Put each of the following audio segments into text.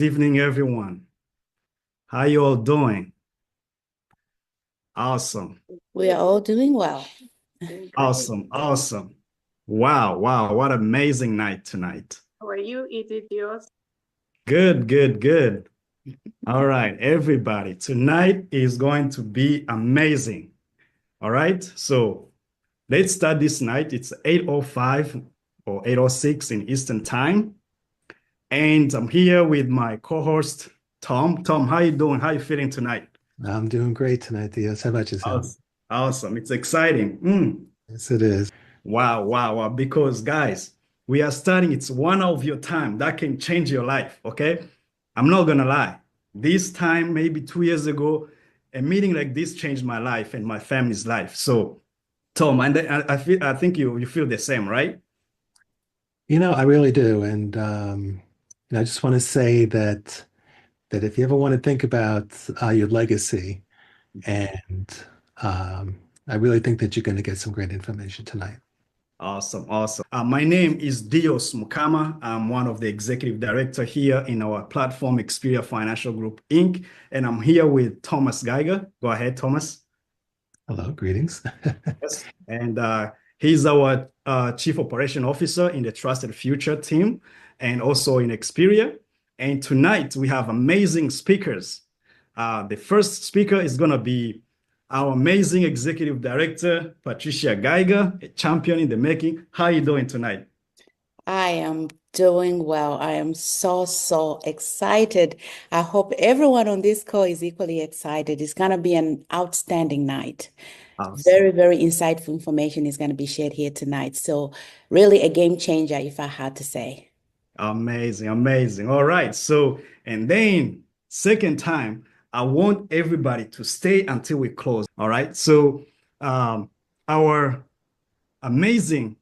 Good evening, everyone. How you all doing? Awesome. We are all doing well. Awesome. Awesome. Wow. Wow. What amazing night tonight. How are you? Is it yours? Good, good, good. All right, everybody. Tonight is going to be amazing. All right. So let's start this night. It's 8:05 or 8:06 in Eastern Time. And I'm here with my co-host, Tom. Tom, how you doing? How you feeling tonight? I'm doing great tonight, Diaz. How about yourself? Awesome. Awesome. It's exciting. Yes, it is. Wow, wow, wow. Because guys, we are starting. It's one of your time that can change your life. Okay. I'm not gonna lie. This time, maybe 2 years ago, a meeting like this changed my life and my family's life. So, Tom, and I think you feel the same, right? I really do. And I just want to say that if you ever want to think about your legacy, and I really think that you're going to get some great information tonight. Awesome, awesome. My name is Dios Mukama. I'm one of the executive director here in our platform, Experior Financial Group, Inc. And I'm here with Thomas Geiger. Go ahead, Thomas. Hello, greetings. Yes. And he's our Chief Operation Officer in the Trusted Future team and also in Experior. And tonight we have amazing speakers. The first speaker is going to be our amazing executive director, Patricia Geiger, a champion in the making. How are you doing tonight? I am doing well. I am so excited. I hope everyone on this call is equally excited. It's going to be an outstanding night. Awesome. Very insightful information is going to be shared here tonight. So really a game changer, if I had to say. Amazing, amazing. All right. So, and then second time, I want everybody to stay until we close. All right. So, our amazing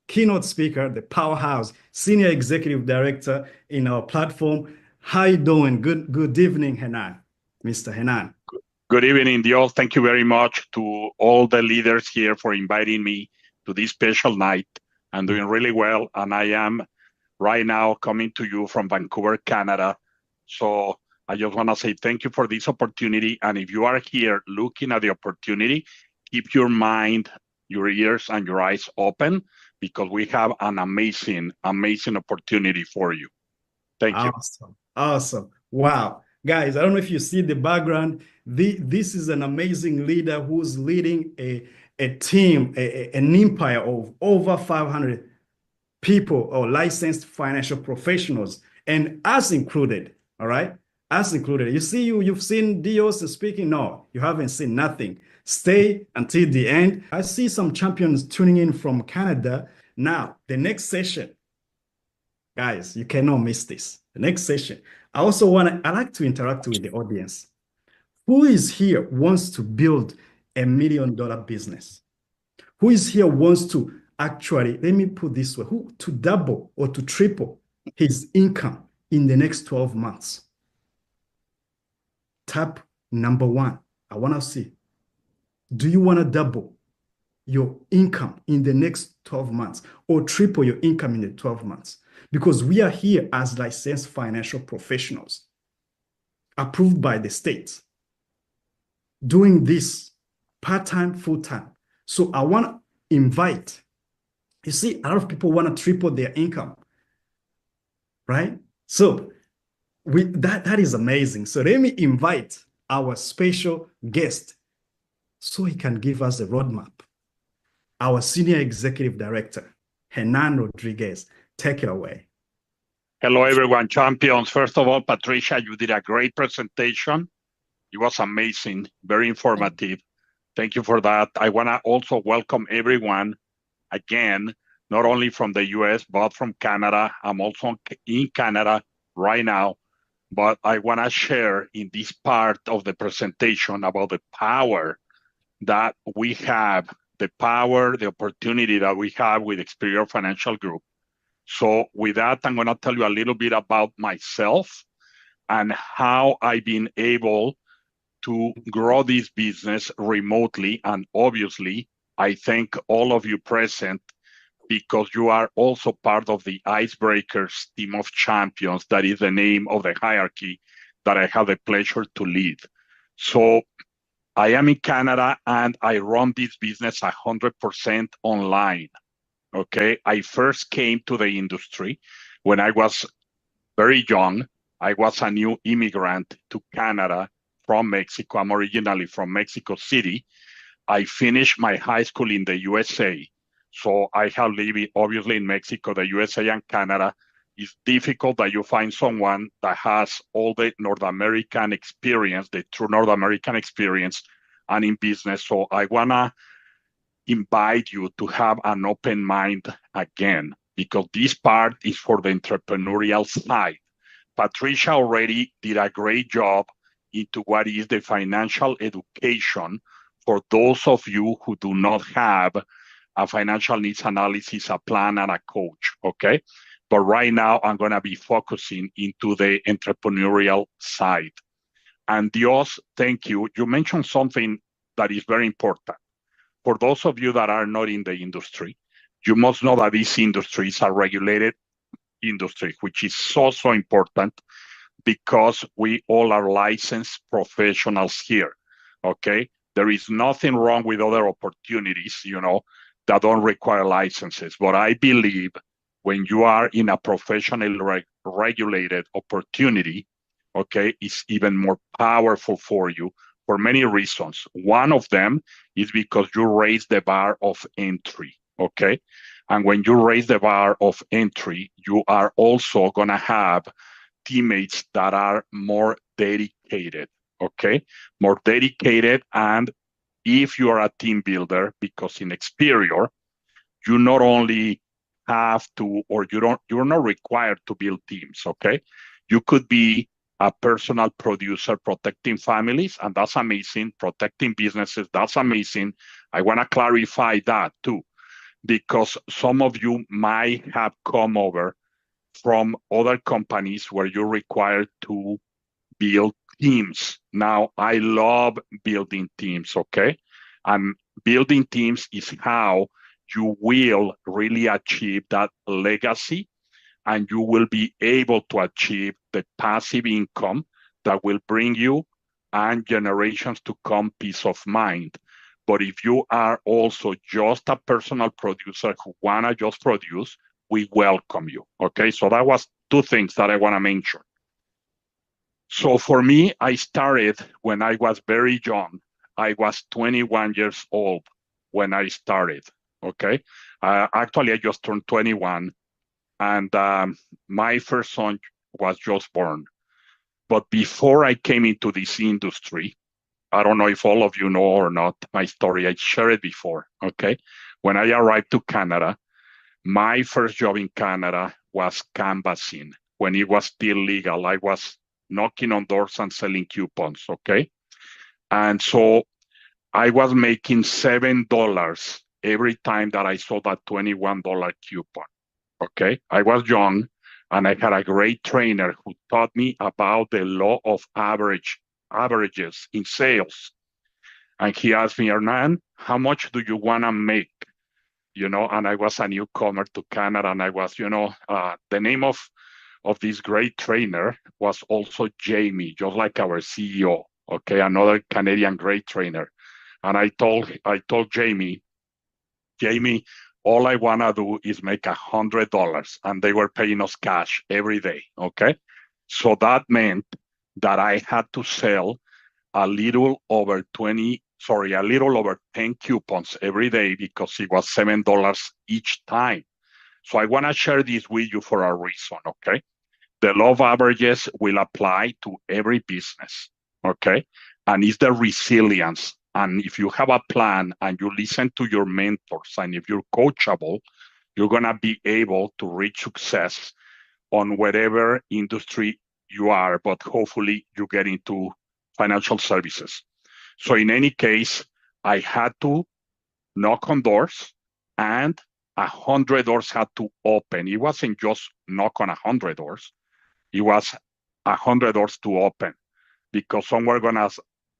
keynote speaker, the powerhouse, senior executive director in our platform. How you doing? Good evening, Henan, Mr. Henan. Good evening, Dios. Thank you very much to all the leaders here for inviting me to this special night. I'm doing really well, and I am right now coming to you from Vancouver, Canada. So I just want to say thank you for this opportunity. And if you are here looking at the opportunity, keep your mind, your ears, and your eyes open, because we have an amazing opportunity for you. Thank you. Awesome. Wow. Guys, I don't know if you see the background. This is an amazing leader who's leading a team, an empire of over 500 people or licensed financial professionals, and us included. All right. Us included. You see, you've seen Dios speaking. No, you haven't seen nothing. Stay until the end. I see some champions tuning in from Canada. Now, the next session, guys, you cannot miss this. The next session. I like to interact with the audience. Who is here wants to build $1 million business? Who is here wants to actually, let me put this way, who to double or to triple his income in the next 12 months? Tap number one. I want to see. Do you want to double your income in the next 12 months or triple your income in the 12 months? Because we are here as licensed financial professionals, approved by the state, doing this part-time, full-time. So I want to invite, you see, a lot of people want to triple their income, right? So that is amazing. So let me invite our special guest so he can give us a roadmap. Our senior executive director, Hernan Rodriguez. Take it away. Hello, everyone, champions. First of all, Patricia, you did a great presentation. It was amazing, very informative. Thank you for that. I want to also welcome everyone again, not only from the US, but from Canada. I'm also in Canada right now. But I want to share in this part of the presentation about the power that we have, the opportunity that we have with Experior Financial Group. So with that, I'm going to tell you a little bit about myself and how I've been able to grow this business remotely. And obviously, I thank all of you present because you are also part of the Icebreakers Team of Champions. That is the name of the hierarchy that I have the pleasure to lead. So I am in Canada and I run this business 100% online. Okay. I first came to the industry when I was very young. I was a new immigrant to Canada from Mexico. I'm originally from Mexico City. I finished my high school in the USA. So I have lived obviously in Mexico, the USA, and Canada. It's difficult that you find someone that has all the North American experience, the true North American experience, and in business. So I want to invite you to have an open mind again, because this part is for the entrepreneurial side. Patricia already did a great job into what is the financial education for those of you who do not have a financial needs analysis, a plan, and a coach, okay? But right now, I'm going to be focusing into the entrepreneurial side. And Dios, thank you. You mentioned something that is very important. For those of you that are not in the industry, you must know that this industry is a regulated industry, which is so important because we all are licensed professionals here, okay? There is nothing wrong with other opportunities, that don't require licenses. But I believe when you are in a professionally regulated opportunity, okay, it's even more powerful for you for many reasons. One of them is because you raise the bar of entry, okay? And when you raise the bar of entry, you are also going to have teammates that are more dedicated, okay? More dedicated. And if you are a team builder, because in Experior, you not only have to, or you're not required to build teams, okay? You could be a personal producer protecting families, and that's amazing. Protecting businesses, that's amazing. I want to clarify that too, because some of you might have come over from other companies where you're required to build teams. Now, I love building teams, okay? And building teams is how you will really achieve that legacy, and you will be able to achieve the passive income that will bring you and generations to come peace of mind. But if you are also just a personal producer who wanna just produce, we welcome you, okay? So that was two things that I wanna mention. So for me, I started when I was very young. I was 21 years old when I started, okay? Actually, I just turned 21, and my first son was just born. But before I came into this industry, I don't know if all of you know or not my story. I shared it before, okay? When I arrived to Canada, my first job in Canada was canvassing. When it was still legal, I was knocking on doors and selling coupons, okay? And so I was making $7 every time that I saw that $21 coupon, okay? I was young, and I had a great trainer who taught me about the law of averages in sales. And he asked me, Hernan, how much do you want to make? And I was a newcomer to Canada, and I was, the name of this great trainer was also Jamie, just like our CEO, okay, another Canadian great trainer. And I told Jamie, all I want to do is make $100, and they were paying us cash every day, okay? So that meant that I had to sell a little over 10 coupons every day, because it was $7 each time. So I want to share this with you for a reason, okay? The law of averages will apply to every business, okay? And it's the resilience. And if you have a plan and you listen to your mentors, and if you're coachable, you're going to be able to reach success on whatever industry you are, but hopefully you get into financial services. So in any case, I had to knock on doors, and 100 doors had to open. It wasn't just knock on 100 doors. It was 100 doors to open, because some were going to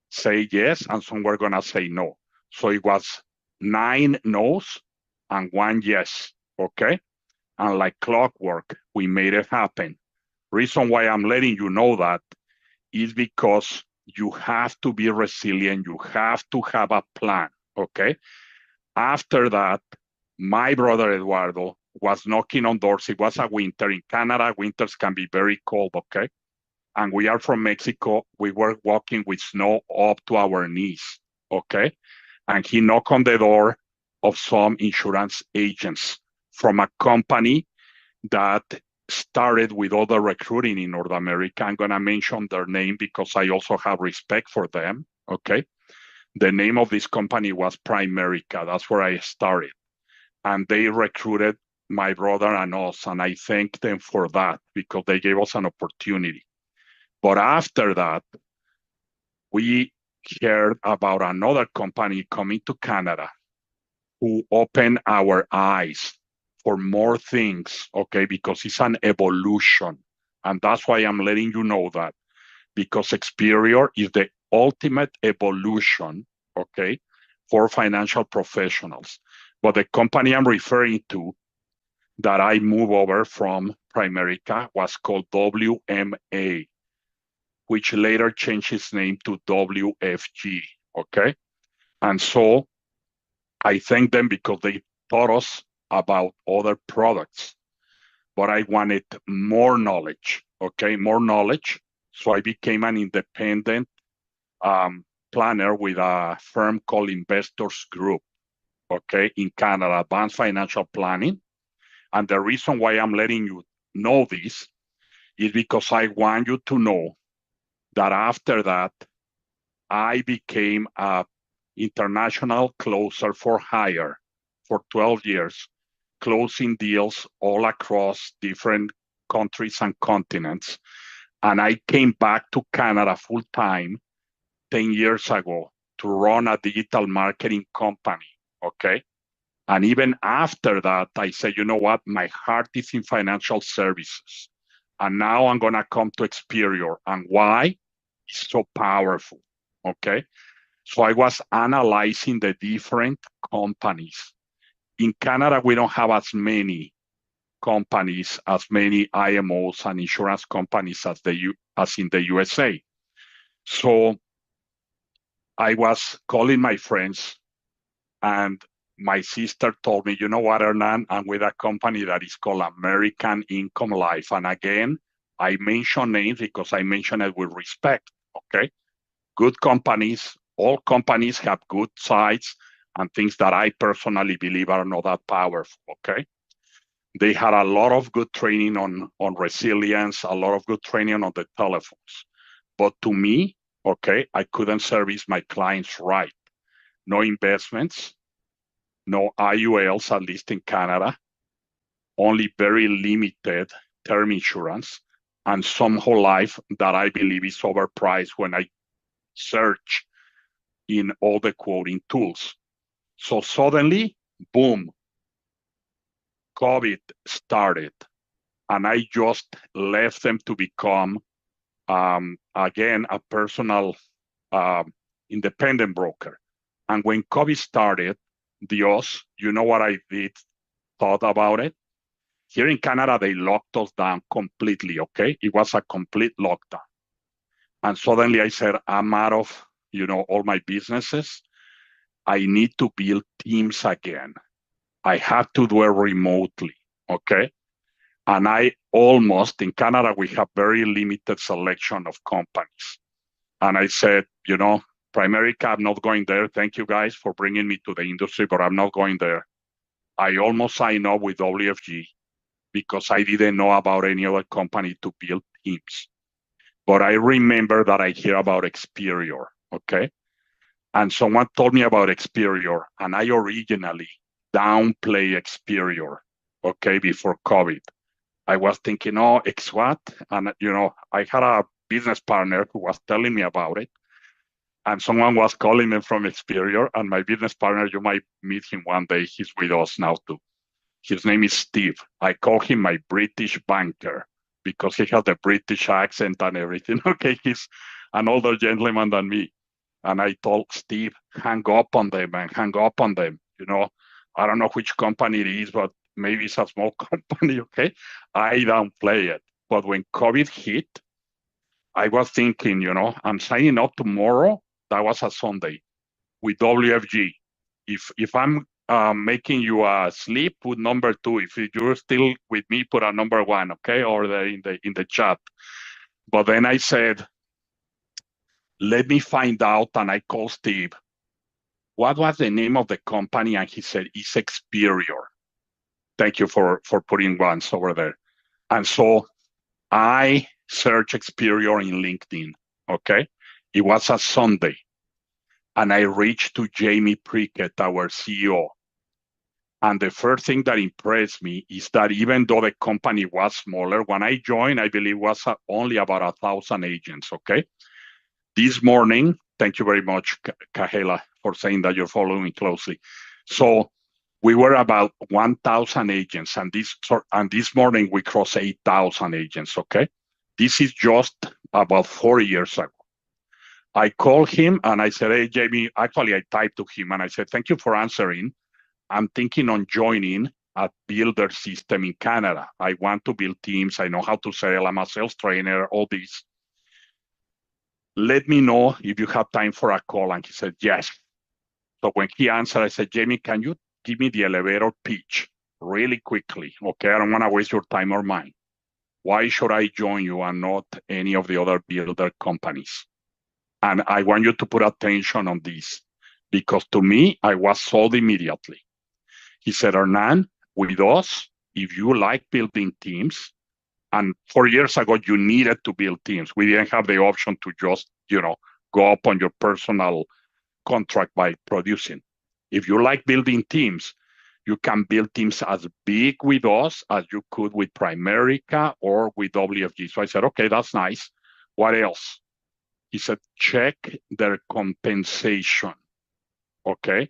say yes and some were going to say no. So it was 9 no's and 1 yes. okay? And like clockwork, we made it happen. Reason why I'm letting you know that is because you have to be resilient. You have to have a plan, okay? After that, my brother Eduardo was knocking on doors. It was a winter. In Canada, winters can be very cold, okay? And we are from Mexico. We were walking with snow up to our knees, okay? And he knocked on the door of some insurance agents from a company that started with all the recruiting in North America. I'm going to mention their name because I also have respect for them, okay? The name of this company was Primerica. That's where I started. And they recruited my brother and us, and I thank them for that because they gave us an opportunity. But after that, we heard about another company coming to Canada who opened our eyes for more things, okay, because it's an evolution. And that's why I'm letting you know that, because Experior is the ultimate evolution, okay, for financial professionals. But the company I'm referring to that I moved over from Primerica was called WMA, which later changed its name to WFG, okay? And so I thank them because they taught us about other products, but I wanted more knowledge, okay? More knowledge. So I became an independent planner with a firm called Investors Group, okay, in Canada, Advanced Financial Planning. And the reason why I'm letting you know this is because I want you to know that after that, I became an international closer for hire for 12 years, closing deals all across different countries and continents. And I came back to Canada full time 10 years ago to run a digital marketing company, okay? And even after that, I said, you know what? My heart is in financial services. And now I'm going to come to Experior. And why? It's so powerful, okay? So I was analyzing the different companies. In Canada, we don't have as many companies, as many IMOs and insurance companies as in the USA. So I was calling my friends, and my sister told me, you know what, Hernan, I'm with a company that is called American Income Life. And again, I mention names because I mention it with respect, okay? Good companies, all companies have good sides and things that I personally believe are not that powerful, okay? They had a lot of good training on resilience, a lot of good training on the telephones. But to me, okay, I couldn't service my clients right. No investments, no IULs, at least in Canada, only very limited term insurance, and some whole life that I believe is overpriced when I search in all the quoting tools. So suddenly, boom, COVID started, and I just left them to become, again, a personal independent broker. And when COVID started, you know what I thought about it? Here in Canada, they locked us down completely, okay? It was a complete lockdown. And suddenly I said, I'm out of, all my businesses. I need to build teams again. I have to do it remotely, okay? And in Canada, we have very limited selection of companies. And I said, Primerica, I'm not going there. Thank you guys for bringing me to the industry, but I'm not going there. I almost signed up with WFG because I didn't know about any other company to build teams. But I remember that I hear about Experior, okay? And someone told me about Experior, and I originally downplay Experior, okay, before COVID. I was thinking, what? And, I had a business partner who was telling me about it. And someone was calling me from Experior, and my business partner, you might meet him one day. He's with us now too. His name is Steve. I call him my British banker because he has the British accent and everything. Okay, he's an older gentleman than me. And I told Steve, hang up on them, man, hang up on them. I don't know which company it is, but maybe it's a small company, okay? I downplay it. But when COVID hit, I was thinking, I'm signing up tomorrow. That was a Sunday with WFG. If I'm making you sleep, put number 2. If you're still with me, put a number 1, okay? Or in the chat. But then I said, let me find out, and I called Steve. What was the name of the company? And he said, it's Experior. Thank you for putting ones over there. And so I searched Experior in LinkedIn, okay? It was a Sunday. And I reached to Jamie Prickett, our CEO. And the first thing that impressed me is that even though the company was smaller, when I joined, I believe it was only about 1,000 agents, okay? This morning, thank you very much, Kahela, for saying that you're following me closely. So we were about 1,000 agents, and this morning we crossed 8,000 agents, okay? This is just about 4 years ago. I called him and I said, hey, Jamie, actually I typed to him and I said, thank you for answering. I'm thinking on joining a builder system in Canada. I want to build teams. I know how to sell. I'm a sales trainer, all this. Let me know if you have time for a call. And he said, yes. So when he answered, I said, Jamie, can you give me the elevator pitch really quickly? Okay, I don't want to waste your time or mine. Why should I join you and not any of the other builder companies? And I want you to put attention on this, because to me, I was sold immediately. He said, Hernan, with us, if you like building teams, and 4 years ago, you needed to build teams. We didn't have the option to just, go up on your personal contract by producing. If you like building teams, you can build teams as big with us as you could with Primerica or with WFG. So I said, okay, that's nice. What else? He said, check their compensation, okay?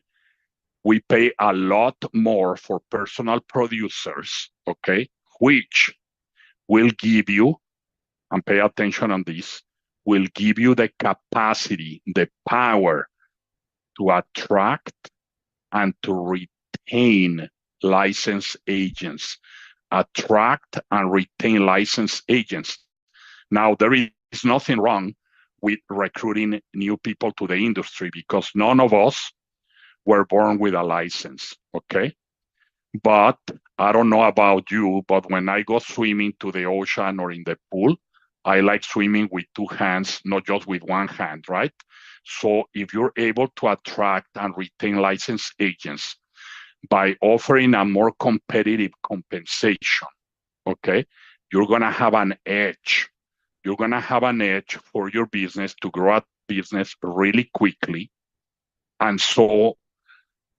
We pay a lot more for personal producers, okay? Which will give you, and pay attention on this, will give you the capacity, the power to attract and to retain licensed agents. Attract and retain licensed agents. Now, there is nothing wrong with recruiting new people to the industry, because none of us were born with a license, okay? But I don't know about you, but when I go swimming to the ocean or in the pool, I like swimming with 2 hands, not just with 1 hand, right? So if you're able to attract and retain licensed agents by offering a more competitive compensation, okay, you're gonna have an edge. You're gonna have an edge for your business to grow a business really quickly. And so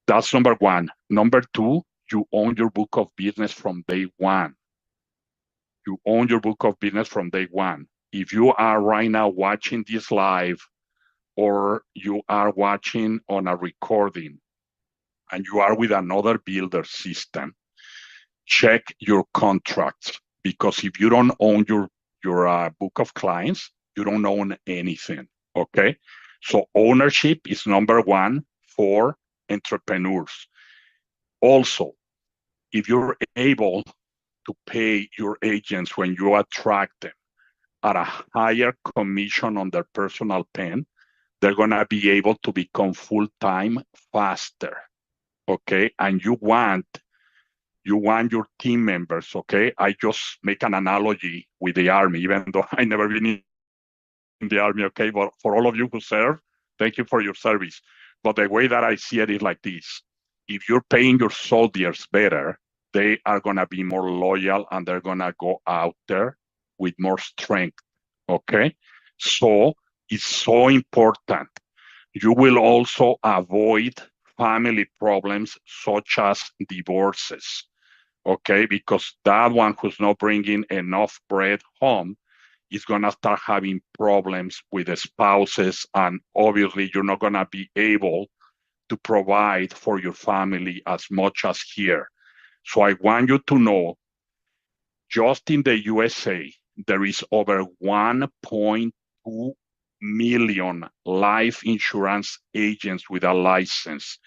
that's number 1. Number 2, you own your book of business from day 1. You own your book of business from day 1. If you are right now watching this live, or you are watching on a recording and you are with another builder system, check your contracts, because if you don't own your book of clients, you don't own anything, okay? So ownership is number 1 for entrepreneurs. Also, if you're able to pay your agents when you attract them at a higher commission on their personal pen, they're gonna be able to become full-time faster, okay? And you want your team members, okay? I just make an analogy with the Army, even though I never been in the Army, okay? But for all of you who serve, thank you for your service. But the way that I see it is like this. If you're paying your soldiers better, they are gonna be more loyal and they're gonna go out there with more strength, okay? So it's so important. You will also avoid family problems such as divorces, okay? Because that one who's not bringing enough bread home is gonna start having problems with the spouses, and obviously you're not gonna be able to provide for your family as much as here. So I want you to know, just in the USA, there is over 1.2 million life insurance agents with a license.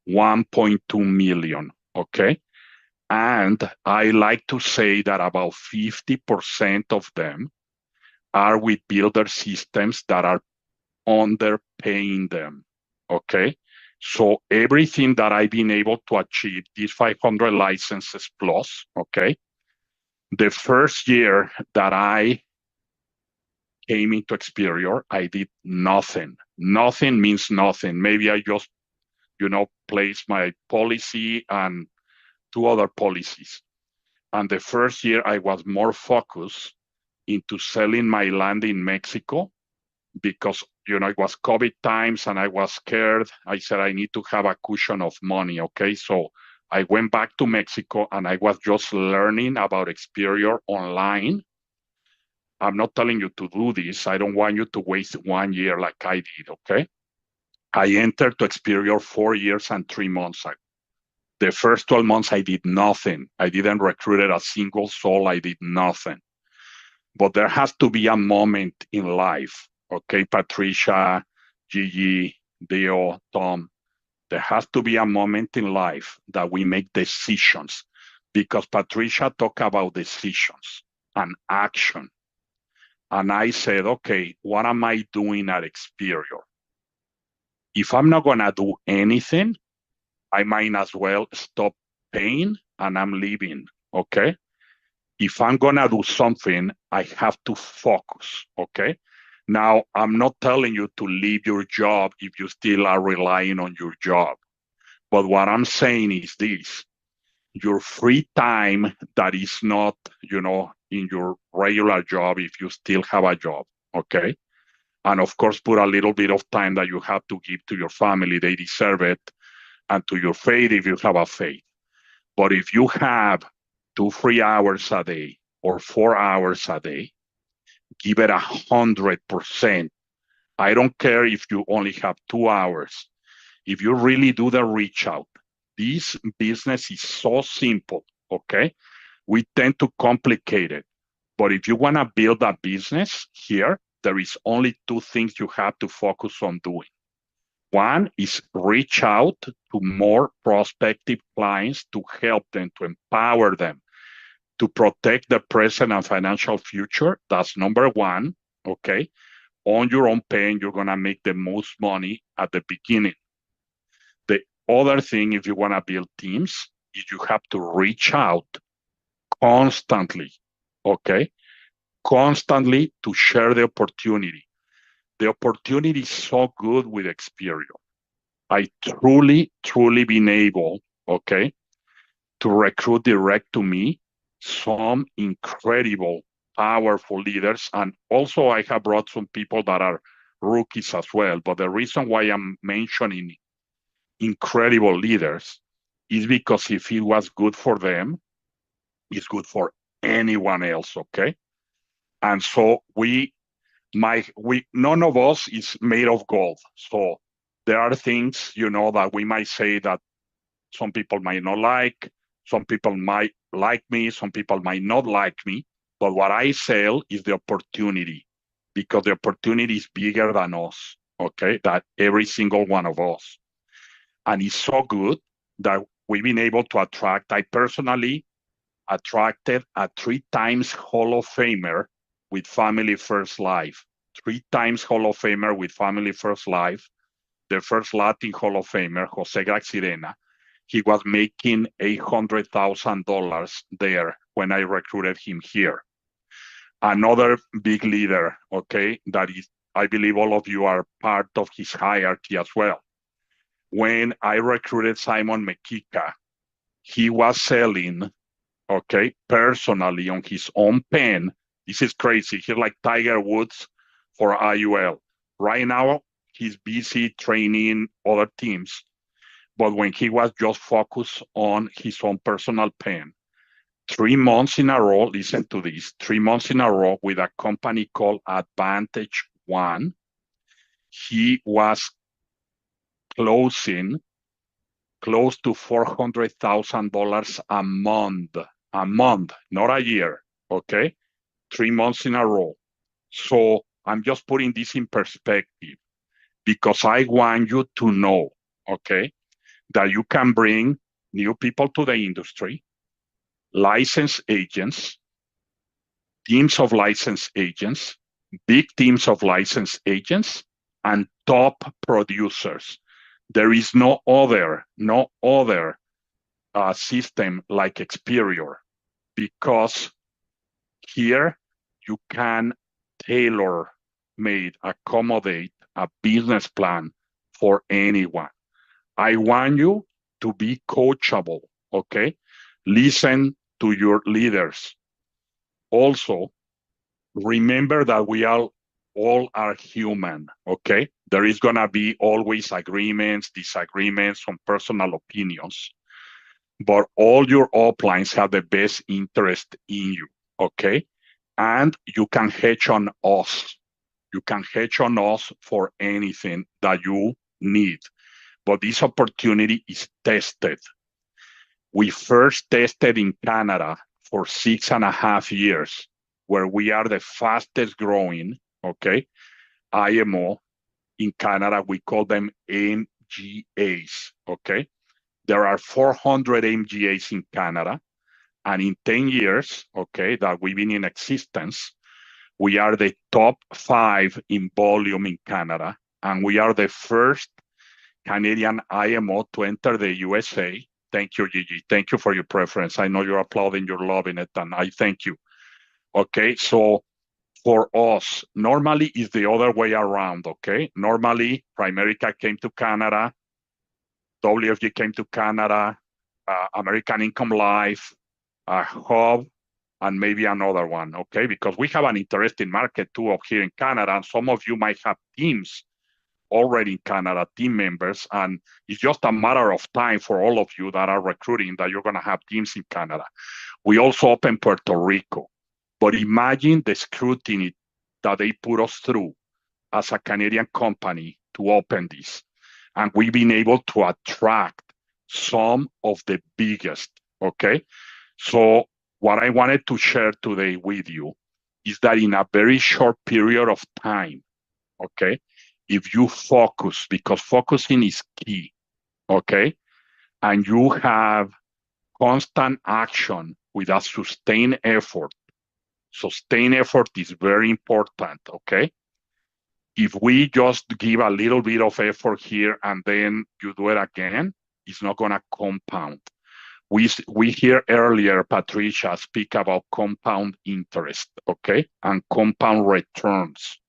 1.2 million, okay? And I like to say that about 50% of them are with builder systems that are underpaying them, okay? So everything that I've been able to achieve, these 500 licenses plus, okay? The first year that I came into Experior, I did nothing. Nothing means nothing. Maybe I just, placed my policy and 2 other policies. And the first year I was more focused into selling my land in Mexico because, it was COVID times and I was scared. I said, I need to have a cushion of money, okay? So I went back to Mexico and I was just learning about Experior online. I'm not telling you to do this. I don't want you to waste 1 year like I did, okay? I entered to Experior 4 years and 3 months. The first 12 months, I did nothing. I didn't recruit a single soul. I did nothing. But there has to be a moment in life, okay, Patricia, Gigi, Dio, Tom, there has to be a moment in life that we make decisions, because Patricia talked about decisions and action. And I said, okay, what am I doing at Experior? If I'm not going to do anything, I might as well stop paying and I'm leaving, okay? If I'm going to do something, I have to focus, okay? Now, I'm not telling you to leave your job if you still are relying on your job. But what I'm saying is this: your free time that is not, in your regular job, if you still have a job, okay? And of course, put a little bit of time that you have to give to your family. They deserve it. And to your faith, if you have a faith. But if you have 2 free hours a day or 4 hours a day, give it 100%. I don't care if you only have 2 hours. If you really do the reach out, this business is so simple, okay? We tend to complicate it. But if you want to build a business here, there is only 2 things you have to focus on doing. One is reach out to more prospective clients to help them, to empower them, to protect their present and financial future. That's number 1, okay? On your own paying, you're going to make the most money at the beginning. The other thing, if you want to build teams, is you have to reach out constantly, okay? Constantly to share the opportunity. The opportunity is so good with Experior. I truly been able, okay, to recruit direct to me some incredible, powerful leaders. And also I have brought some people that are rookies as well. But the reason why I'm mentioning incredible leaders is because if it was good for them, it's good for anyone else, okay? And so none of us is made of gold. So there are things, that we might say that some people might not like, some people might like me, some people might not like me. But what I sell is the opportunity, because the opportunity is bigger than us, okay? That every single one of us. And it's so good that we've been able to attract. I personally attracted a 3 times Hall of Famer with Family First Life. 3 times Hall of Famer with Family First Life. The first Latin Hall of Famer, Jose Gaxirena, he was making $800,000 there when I recruited him here. Another big leader, okay, that is, I believe all of you are part of his hierarchy as well. When I recruited Simon Mekika, he was selling, okay, personally on his own pen. This is crazy. He's like Tiger Woods for IUL. Right now, he's busy training other teams. But when he was just focused on his own personal pen, 3 months in a row, listen to this, 3 months in a row with a company called Advantage One, he was closing close to $400,000 a month, not a year, okay? 3 months in a row. So I'm just putting this in perspective because I want you to know, okay, that you can bring new people to the industry. licensed agents, teams of licensed agents, big teams of licensed agents, and top producers. There is no other system like Experior, because here you can accommodate a business plan for anyone. I want you to be coachable, okay? Listen to your leaders. Also, remember that we all are human, okay? There is gonna be always agreements, disagreements, some personal opinions, but all your uplines have the best interest in you, okay? And you can hedge on us. You can hedge on us for anything that you need. But this opportunity is tested. We first tested in Canada for 6.5 years, where we are the fastest growing, okay, IMO in Canada. We call them MGAs, okay? There are 400 MGAs in Canada, and in 10 years, okay, that we've been in existence, we are the top 5 in volume in Canada, and we are the first Canadian IMO to enter the USA. Thank you, Gigi. Thank you for your preference. I know you're applauding, you're loving it, and I thank you. Okay, so for us, normally it's the other way around, okay? Normally, Primerica came to Canada, WFG came to Canada, American Income Life, Hub, and maybe another one, okay? Because we have an interesting market too up here in Canada, and some of you might have teams already in Canada, team members, and it's just a matter of time for all of you that are recruiting that you're gonna have teams in Canada. We also open Puerto Rico, but imagine the scrutiny that they put us through as a Canadian company to open this. And we've been able to attract some of the biggest, okay? So what I wanted to share today with you is that in a very short period of time, okay, if you focus, because focusing is key, okay, and you have constant action with a sustained effort is very important, okay? If we just give a little bit of effort here and then you do it again, it's not gonna compound. We hear earlier Patricia speak about compound interest, okay, and compound returns.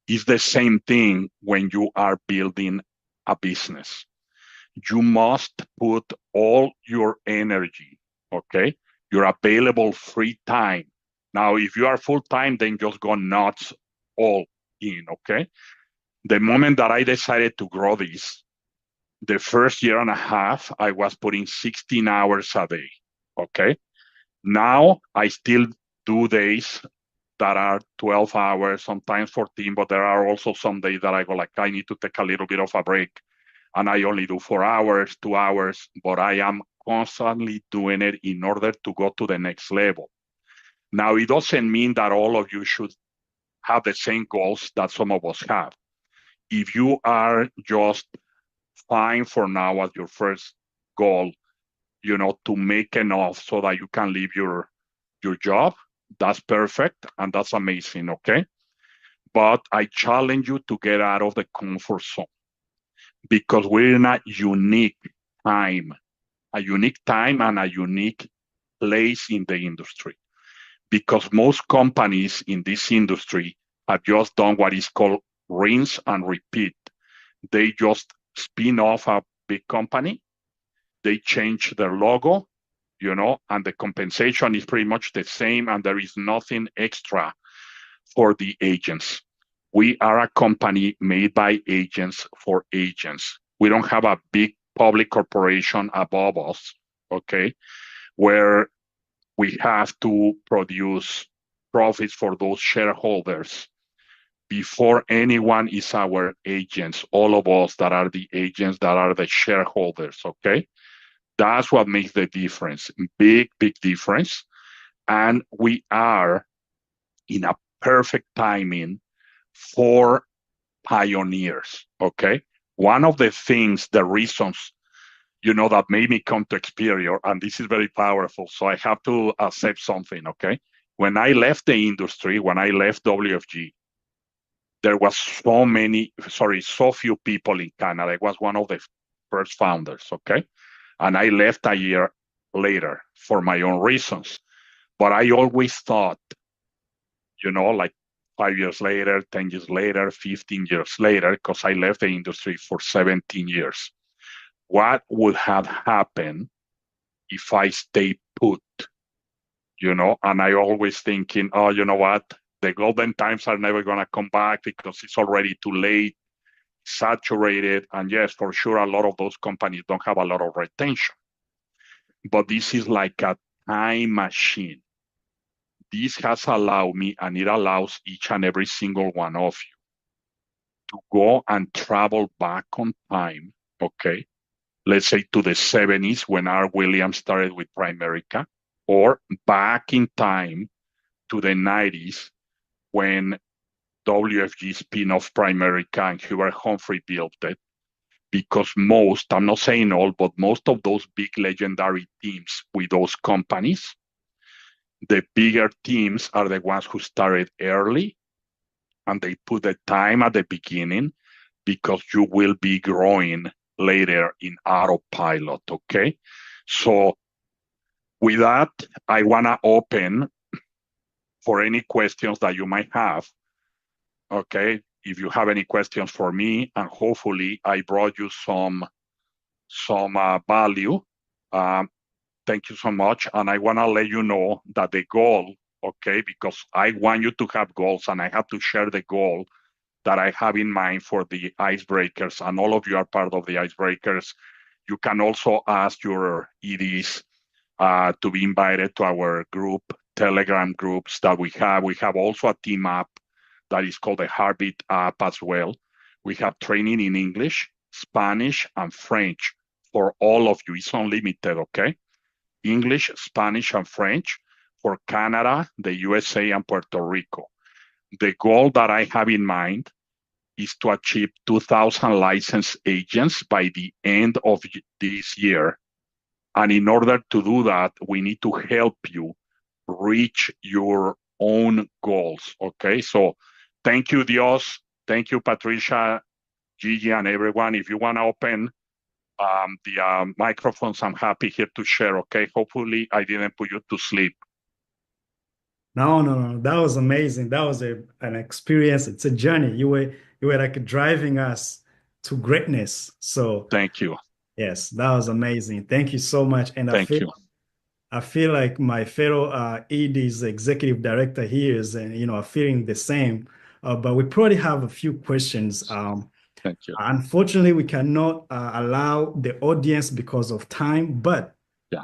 It's the same thing when you are building a business. You must put all your energy, okay, your available free time. Now, if you are full-time, then just go nuts all in, okay? The moment that I decided to grow this, the first 1.5 years, I was putting 16 hours a day, okay? Now, I still do days that are 12 hours, sometimes 14, but there are also some days that I go like, I need to take a little bit of a break, and I only do 4 hours, 2 hours, but I am constantly doing it in order to go to the next level. Now, it doesn't mean that all of you should have the same goals that some of us have. If you are just fine for now as your first goal, you know, to make enough so that you can leave your job, that's perfect and that's amazing, okay? But I challenge you to get out of the comfort zone, because we're in a unique time and a unique place in the industry. Because most companies in this industry have just done what is called rinse and repeat. They just spin off a big company, they change their logo, you know, and the compensation is pretty much the same, and there is nothing extra for the agents. We are a company made by agents for agents. We don't have a big public corporation above us, okay, where we have to produce profits for those shareholders. Before anyone is our agents, all of us that are the agents, that are the shareholders, okay? That's what makes the difference, big, big difference. And we are in a perfect timing for pioneers, okay? One of the things, the reasons that made me come to Experior, and this is very powerful. So I have to accept something, okay? When I left the industry, when I left WFG, there was so few people in Canada. I was one of the first founders, okay? And I left a year later for my own reasons. But I always thought, like 5 years later, 10 years later, 15 years later, because I left the industry for 17 years. What would have happened if I stayed put? And I always thinking, oh, you know what? The golden times are never going to come back because it's already too late, saturated. And yes, for sure, a lot of those companies don't have a lot of retention. But this is like a time machine. This has allowed me, and it allows each and every single one of you to go and travel back on time, okay? Let's say to the 70s when R. Williams started with Primerica, or back in time to the 90s when WFG spin-off Primerica and Hubert Humphrey built it. Because I'm not saying all, but most of those big legendary teams with those companies, the bigger teams are the ones who started early, and they put the time at the beginning because you will be growing later in autopilot, okay? So with that, I want to open for any questions that you might have, okay? If you have any questions for me, and hopefully I brought you some value. Thank you so much. And I want to let you know that the goal, okay, because I want you to have goals, and I have to share the goal that I have in mind for the Icebreakers, and all of you are part of the Icebreakers. You can also ask your EDs to be invited to our group, Telegram groups that we have. We have also a team app that is called the Heartbeat app as well. We have training in English, Spanish, and French for all of you. It's unlimited, okay? English, Spanish, and French for Canada, the USA, and Puerto Rico. The goal that I have in mind is to achieve 2,000 licensed agents by the end of this year. And in order to do that, we need to help you reach your own goals, okay? So thank you, Dios. Thank you, Patricia, Gigi, and everyone. If you want to open the microphones, I'm happy here to share, okay? Hopefully I didn't put you to sleep. No. That was amazing. That was an experience. It's a journey. You were like driving us to greatness. So thank you. Yes, that was amazing. Thank you so much. And I feel like my fellow ED's executive director here is, are feeling the same. But we probably have a few questions. Thank you. Unfortunately, we cannot allow the audience because of time, but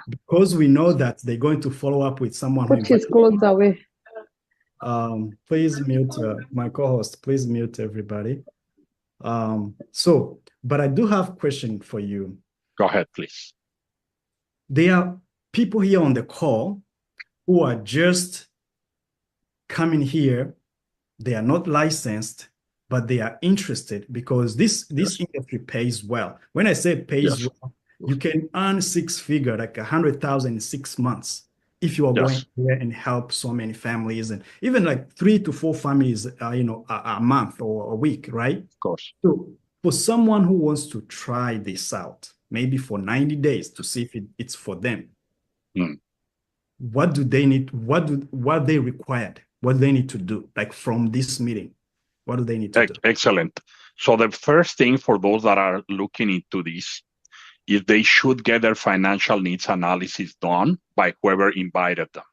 because we know that they're going to follow up with someone. Put his clothes away. Please mute my co-host. Please mute everybody. But I do have a question for you. Go ahead, please. There are people here on the call who are just coming here. They are not licensed, but they are interested because this industry pays well. When I say pays well, you can earn six-figure, like 100,000 in 6 months if you are going there and help so many families, and even like 3 to 4 families, a month or a week, right? Of course. So for someone who wants to try this out, maybe for 90 days to see if it's for them, what do they need? What they required? What they need to do? Like from this meeting, what do they need to do? Excellent. So the first thing for those that are looking into this is they should get their financial needs analysis done by whoever invited them,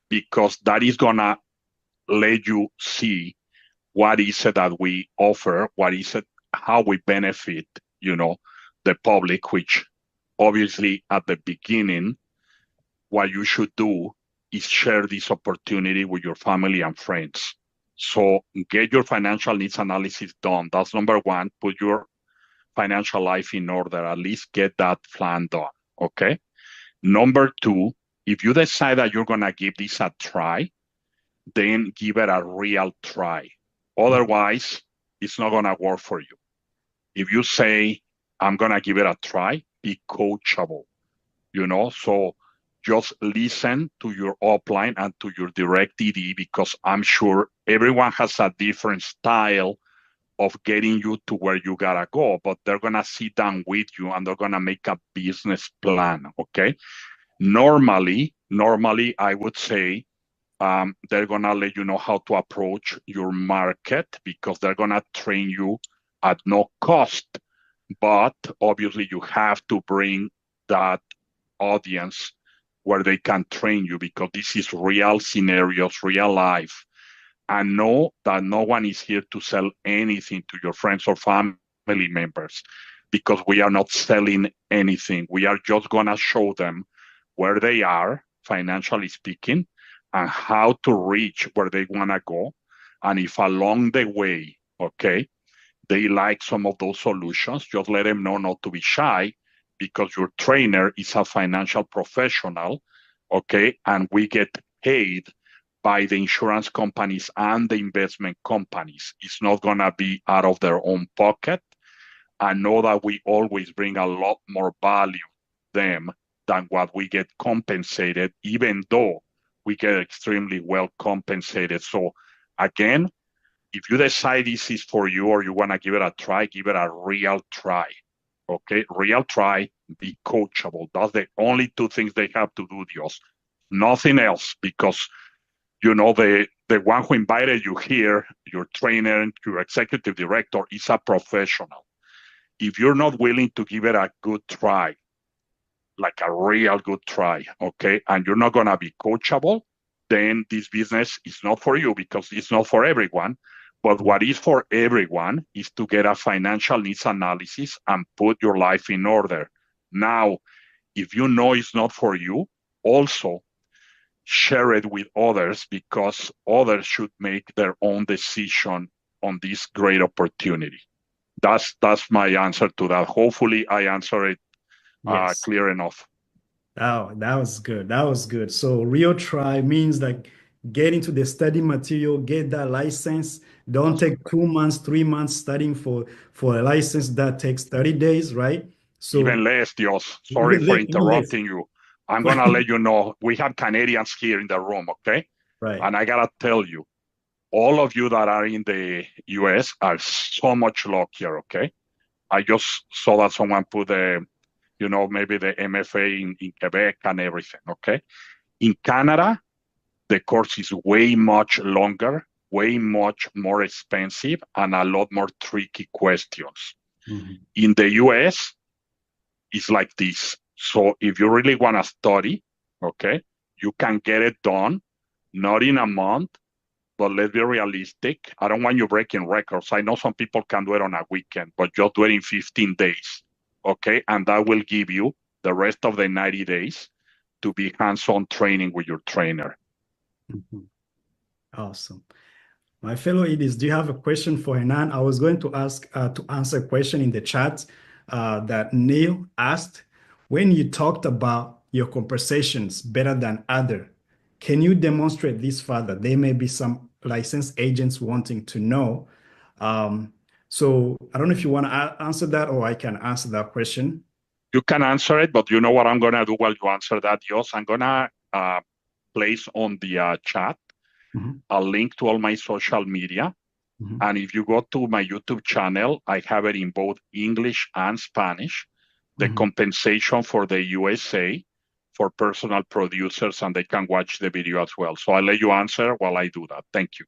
because that is gonna let you see what is it that we offer, what is it, how we benefit, the public, which obviously at the beginning, what you should do is share this opportunity with your family and friends. So get your financial needs analysis done. That's number one. Put your financial life in order. At least get that plan done, okay? Number two, if you decide that you're going to give this a try, then give it a real try. Otherwise, it's not going to work for you. If you say, I'm going to give it a try, be coachable, so just listen to your upline and to your direct DD, because I'm sure everyone has a different style of getting you to where you gotta go, but they're gonna sit down with you and they're gonna make a business plan, okay? Normally, I would say they're gonna let you know how to approach your market, because they're gonna train you at no cost. But obviously you have to bring that audience where they can train you, because this is real scenarios, real life. And know that no one is here to sell anything to your friends or family members, because we are not selling anything. We are just gonna show them where they are, financially speaking, and how to reach where they wanna go. And if along the way, okay, they like some of those solutions, just let them know not to be shy, because your trainer is a financial professional, okay? And we get paid by the insurance companies and the investment companies. It's not gonna be out of their own pocket. I know that we always bring a lot more value to them than what we get compensated, even though we get extremely well compensated. So again, if you decide this is for you or you want to give it a try, give it a real try. Okay, real try, be coachable. That's the only two things they have to do, Dios. Nothing else, because the one who invited you here, your trainer, your executive director, is a professional. If you're not willing to give it a good try, like a real good try, okay, and you're not gonna be coachable, then this business is not for you, because it's not for everyone. But what is for everyone is to get a financial needs analysis and put your life in order. Now, if you know it's not for you, also share it with others, because others should make their own decision on this great opportunity. That's my answer to that. Hopefully I answer it Yes. clear enough. Oh, that was good. That was good. So real try means like get into the study material, get that license. Don't take 2 months, 3 months studying for a license that takes 30 days, right? So Even less, Dios. Sorry for interrupting you. I'm going to let you know, we have Canadians here in the room, okay? Right. And I got to tell you, all of you that are in the US are so much luckier, okay? I just saw that someone put maybe the MFA in Quebec and everything, okay? In Canada, the course is way much longer, way much more expensive, and a lot more tricky questions. Mm-hmm. In the US, it's like this. So if you really want to study, okay, you can get it done, not in a month, but let's be realistic. I don't want you breaking records. I know some people can do it on a weekend, but just do it in 15 days, okay? And that will give you the rest of the 90 days to be hands-on training with your trainer. Mm-hmm. Awesome. My fellow EDs, do you have a question for Hernan? I was going to ask to answer a question in the chat that Neil asked. When you talked about your compensations better than other, can you demonstrate this further? There may be some licensed agents wanting to know. So I don't know if you want to answer that, or I can answer that question. You can answer it, but you know what I'm going to do while you answer that, Dios? I'm going to place on the chat a link to all my social media. And if you go to my YouTube channel, I have it in both English and Spanish, the compensation for the USA for personal producers, and they can watch the video as well. So I'll let you answer while I do that. Thank you.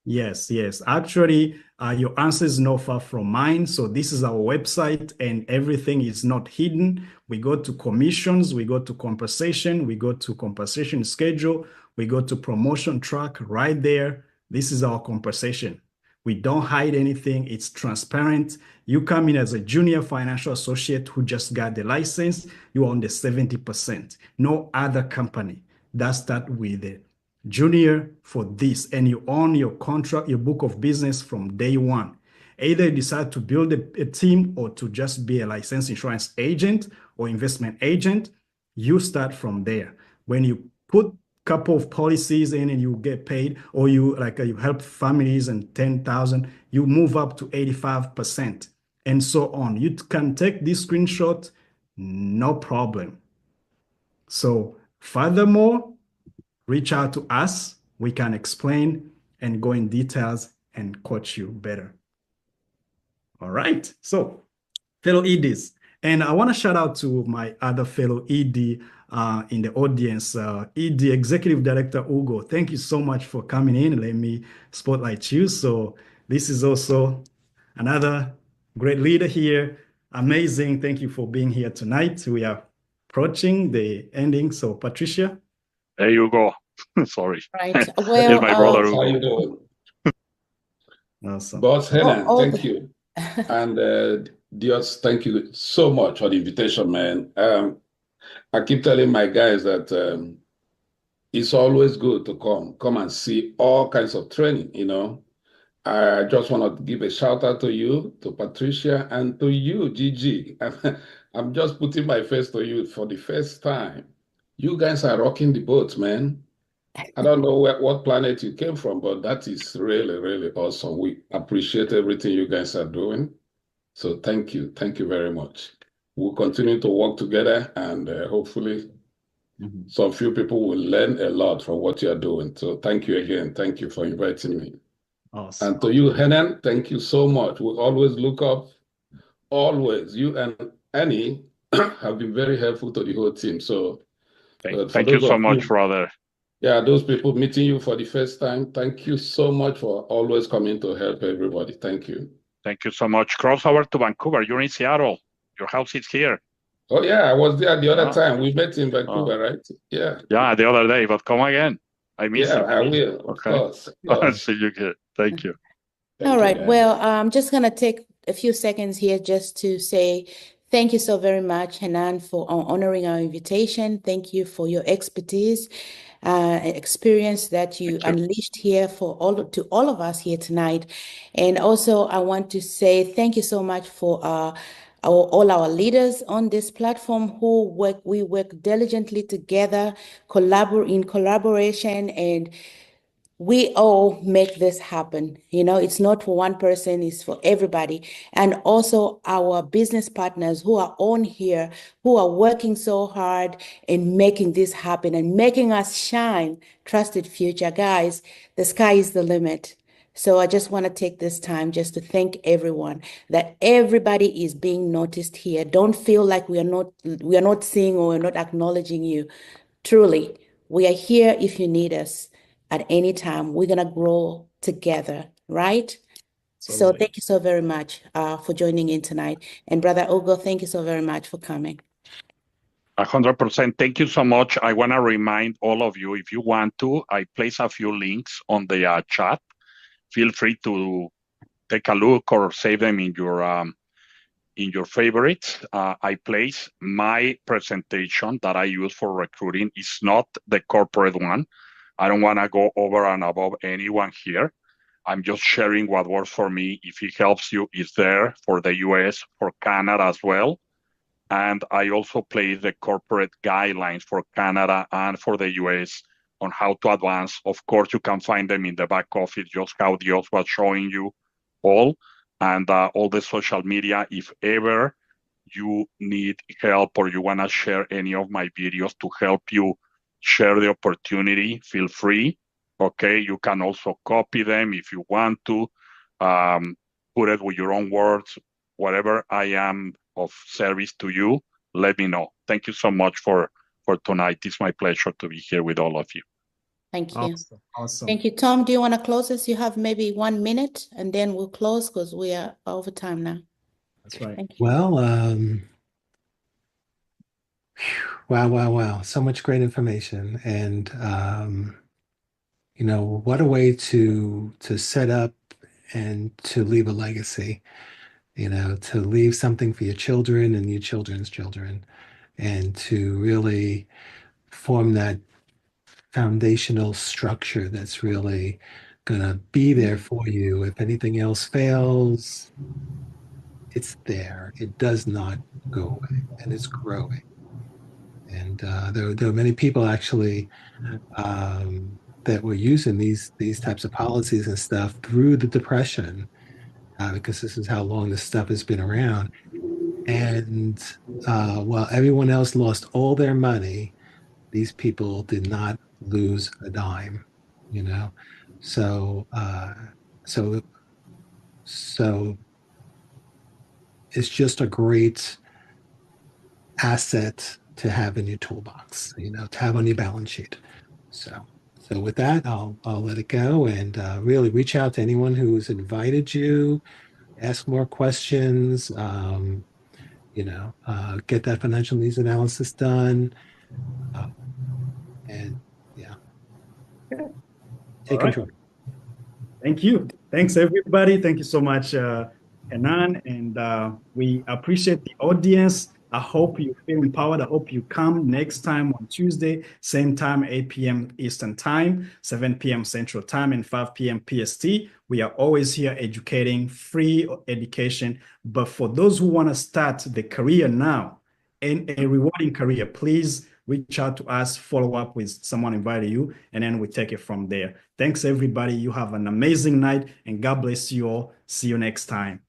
Yes, yes. Actually, your answer is not far from mine. So this is our website, and everything is not hidden. We go to commissions, we go to compensation, we go to compensation schedule, we go to promotion track right there. This is our compensation. We don't hide anything. It's transparent. You come in as a junior financial associate who just got the license, you're on the 70%. No other company that start with it. Junior for this, and you own your contract, your book of business from day one. Either you decide to build a team or to just be a licensed insurance agent or investment agent, you start from there. When you put a couple of policies in and you get paid, or you help families and 10,000, you move up to 85% and so on. You can take this screenshot, no problem. So furthermore, reach out to us. We can explain and go in details and coach you better. All right. So fellow EDs, and I want to shout out to my other fellow ED in the audience, ED Executive Director Ugo. Thank you so much for coming in. Let me spotlight you. So this is also another great leader here. Amazing. Thank you for being here tonight. We are approaching the ending. So Patricia. There you go. Sorry. Right. It's Well, my brother How you Hugo. doing? Awesome. Boss Henan, all thank you. And Dios, thank you so much for the invitation, man. I keep telling my guys that it's always good to come and see all kinds of training, you know. I just want to give a shout out to you, to Patricia, and to you, Gigi. I'm just putting my face to you for the first time. You guys are rocking the boat, man. I don't know what planet you came from, but that is really, really awesome. We appreciate everything you guys are doing. So thank you. Thank you very much. We'll continue to work together, and hopefully some few people will learn a lot from what you are doing. So thank you again. Thank you for inviting me. Awesome. And to you, Henan, thank you so much. We always look up, always. You and Annie have been very helpful to the whole team. So for Thank you those so of much, you, brother. yeah, those people meeting you for the first time, thank you so much for always coming to help everybody. Thank you. Thank you so much. Cross over to Vancouver. You're in Seattle. Your house is here. Oh, yeah, I was there the other Oh. time. We met in Vancouver, right? Yeah. Yeah, the other day, but come again. I miss Yeah, you. I will, of Okay. course. Of course. See you here. Thank you. Thank All you, right. guys. Well, I'm just going to take a few seconds here just to say thank you so very much, Hanan, for honoring our invitation. Thank you for your expertise, experience that you Thank you. unleashed here for all of us here tonight. And also, I want to say thank you so much for all our leaders on this platform we work diligently together, in collaboration, and we all make this happen. You know, it's not for one person, it's for everybody. And also our business partners who are on here, who are working so hard in making this happen and making us shine. Trusted Future. Guys, the sky is the limit. So I just want to take this time just to thank everyone, that everybody is being noticed here. Don't feel like we are not seeing or we're not acknowledging you. Truly, we are here if you need us at any time. We're going to grow together, right? So Absolutely. thank you so very much for joining in tonight. And Brother Ugo, thank you so very much for coming. 100%. Thank you so much. I want to remind all of you, if you want to, I place a few links on the chat. Feel free to take a look or save them in your favorites. I place my presentation that I use for recruiting. It's not the corporate one. I don't want to go over and above anyone here. I'm just sharing what works for me. If it helps you, it's there for the US, for Canada as well. And I also place the corporate guidelines for Canada and for the US on how to advance. Of course, you can find them in the back office, just how Dios was showing you all, and all the social media. If ever you need help or you want to share any of my videos to help you share the opportunity, feel free. Okay, you can also copy them if you want to, put it with your own words, whatever I am of service to you, let me know. Thank you so much for tonight. It's my pleasure to be here with all of you. Thank you. Awesome. Awesome. Thank you. Tom, do you want to close us? You have maybe 1 minute and then we'll close because we are over time now. That's right. Thank you. Well, wow. So much great information. And, you know, what a way to set up and to leave a legacy, you know, to leave something for your children and your children's children, and to really form that foundational structure that's really going to be there for you. If anything else fails, it's there. It does not go away, and it's growing. And there are many people actually that were using these types of policies and stuff through the Depression, because this is how long this stuff has been around. And while everyone else lost all their money, these people did not lose a dime, you know. So so it's just a great asset to have in your toolbox, you know, to have on your balance sheet. So with that, I'll let it go, and really reach out to anyone who's invited you, ask more questions, you know, get that financial needs analysis done, and yeah, All take right. control. Thank you. Thanks, everybody. Thank you so much, Hanan. And we appreciate the audience. I hope you feel empowered. I hope you come next time on Tuesday, same time, 8 p.m. Eastern Time, 7 p.m. Central Time, and 5 p.m. PST. We are always here educating, free education. But for those who want to start the career now, and a rewarding career, please reach out to us, follow up with someone invited you, and then we take it from there. Thanks, everybody. You have an amazing night, and God bless you all. See you next time.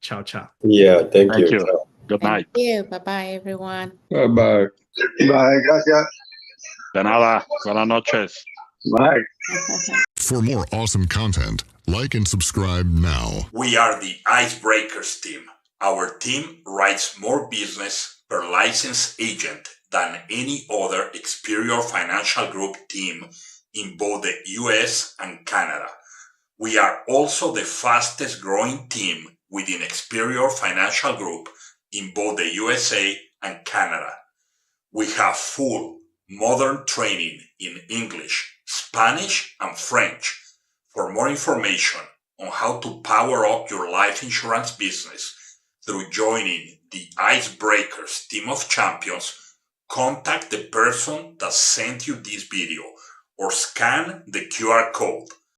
Ciao, ciao. Yeah, thank Thank you. you. Good night. Thank you. Bye-bye, everyone. Bye-bye. Bye, gracias. De nada. Buenas noches. Bye. For more awesome content, like and subscribe now. We are the Icebreakers team. Our team writes more business per licensed agent than any other Experior Financial Group team in both the US and Canada. We are also the fastest growing team within Experior Financial Group in both the USA and Canada. We have full modern training in English, Spanish, and French. For more information on how to power up your life insurance business through joining the Icebreakers Team of Champions, contact the person that sent you this video or scan the QR code.